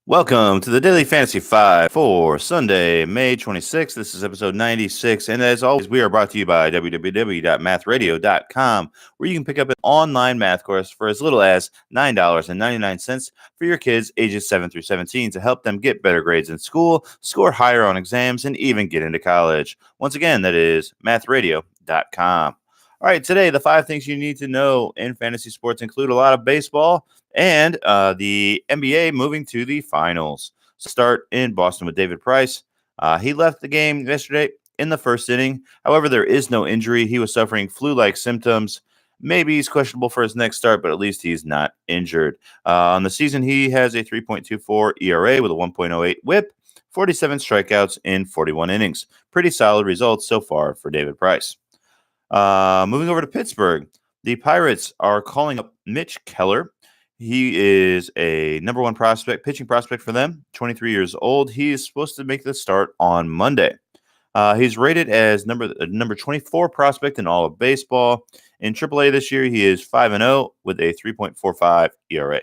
Welcome to the Daily Fantasy 5 for Sunday, May 26th. This is episode 96. And as always, we are brought to you by www.mathradio.com, where you can pick up an online math course for as little as $9.99 for your kids ages 7 through 17 to help them get better grades in school, score higher on exams, and even get into college. Once again, that is mathradio.com. All right, today, the 5 things you need to know in fantasy sports include a lot of baseball and the NBA moving to the finals. Start in Boston with David Price. He left the game yesterday in the first inning. However, there is no injury. He was suffering flu-like symptoms. Maybe he's questionable for his next start, but at least he's not injured. On the season, he has a 3.24 ERA with a 1.08 WHIP, 47 strikeouts in 41 innings. Pretty solid results so far for David Price. Moving over to Pittsburgh, the Pirates are calling up Mitch Keller. He is a number one pitching prospect for them, 23 years old. He is supposed to make the start on Monday. He's rated as number 24 prospect in all of baseball. In AAA this year, he is 5-0 with a 3.45 ERA.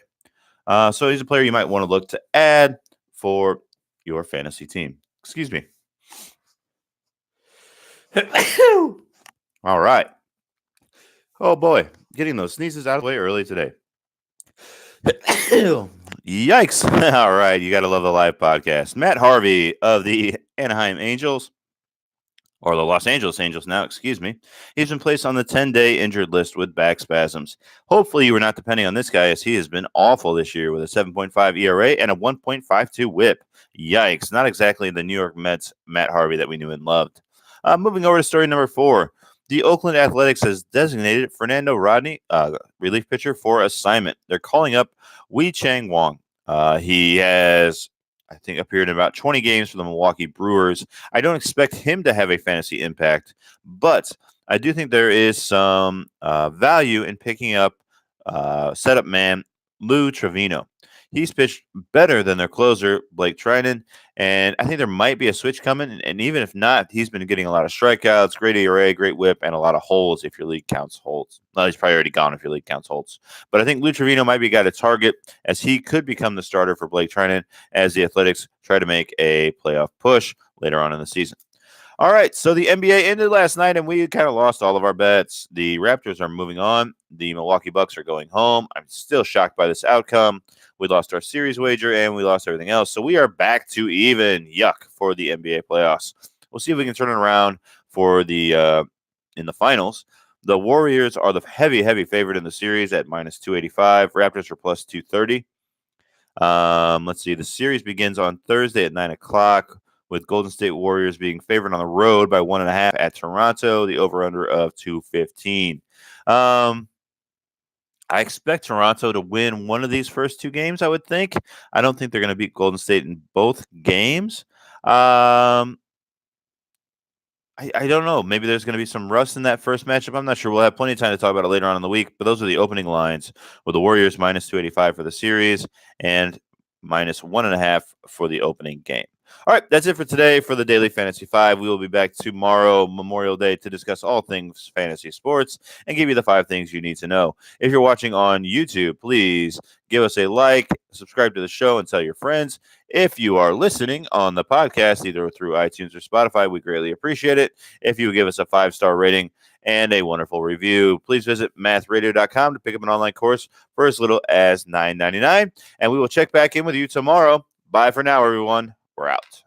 So he's a player you might want to look to add for your fantasy team. Excuse me. All right. Oh, boy. Getting those sneezes out of the way early today. Yikes. All right. You got to love the live podcast. Matt Harvey of the Anaheim Angels, or the Los Angeles Angels now, excuse me. He's been placed on the 10-day injured list with back spasms. Hopefully you were not depending on this guy, as he has been awful this year with a 7.5 ERA and a 1.52 WHIP. Yikes. Not exactly the New York Mets Matt Harvey that we knew and loved. Moving over to story number 4. The Oakland Athletics has designated Fernando Rodney, relief pitcher, for assignment. They're calling up Wei Chang Wong. He has, I think, appeared in about 20 games for the Milwaukee Brewers. I don't expect him to have a fantasy impact, but I do think there is some value in picking up setup man Lou Trevino. He's pitched better than their closer, Blake Trinan, and I think there might be a switch coming. And even if not, he's been getting a lot of strikeouts, great ERA, great WHIP, and a lot of holds if your league counts holds. Well, he's probably already gone if your league counts holds. But I think Lou Trevino might be a guy to target, as he could become the starter for Blake Trinan as the Athletics try to make a playoff push later on in the season. All right, so the NBA ended last night, and we kind of lost all of our bets. The Raptors are moving on. The Milwaukee Bucks are going home. I'm still shocked by this outcome. We lost our series wager, and we lost everything else. So we are back to even. Yuck for the NBA playoffs. We'll see if we can turn it around for the in the finals. The Warriors are the heavy favorite in the series at minus 285. Raptors are plus 230. Let's see. The series begins on Thursday at 9 o'clock. With Golden State Warriors being favored on the road by 1.5 at Toronto, the over-under of 215. I expect Toronto to win one of these first 2 games, I would think. I don't think they're going to beat Golden State in both games. I don't know. Maybe there's going to be some rust in that first matchup. I'm not sure. We'll have plenty of time to talk about it later on in the week, but those are the opening lines, with the Warriors minus 285 for the series and minus 1.5 for the opening game. All right, that's it for today for the Daily Fantasy 5. We will be back tomorrow, Memorial Day, to discuss all things fantasy sports and give you the 5 things you need to know. If you're watching on YouTube, please give us a like, subscribe to the show, and tell your friends. If you are listening on the podcast, either through iTunes or Spotify, we greatly appreciate it. If you would give us a 5-star rating and a wonderful review, please visit mathradio.com to pick up an online course for as little as $9.99. And we will check back in with you tomorrow. Bye for now, everyone. We're out.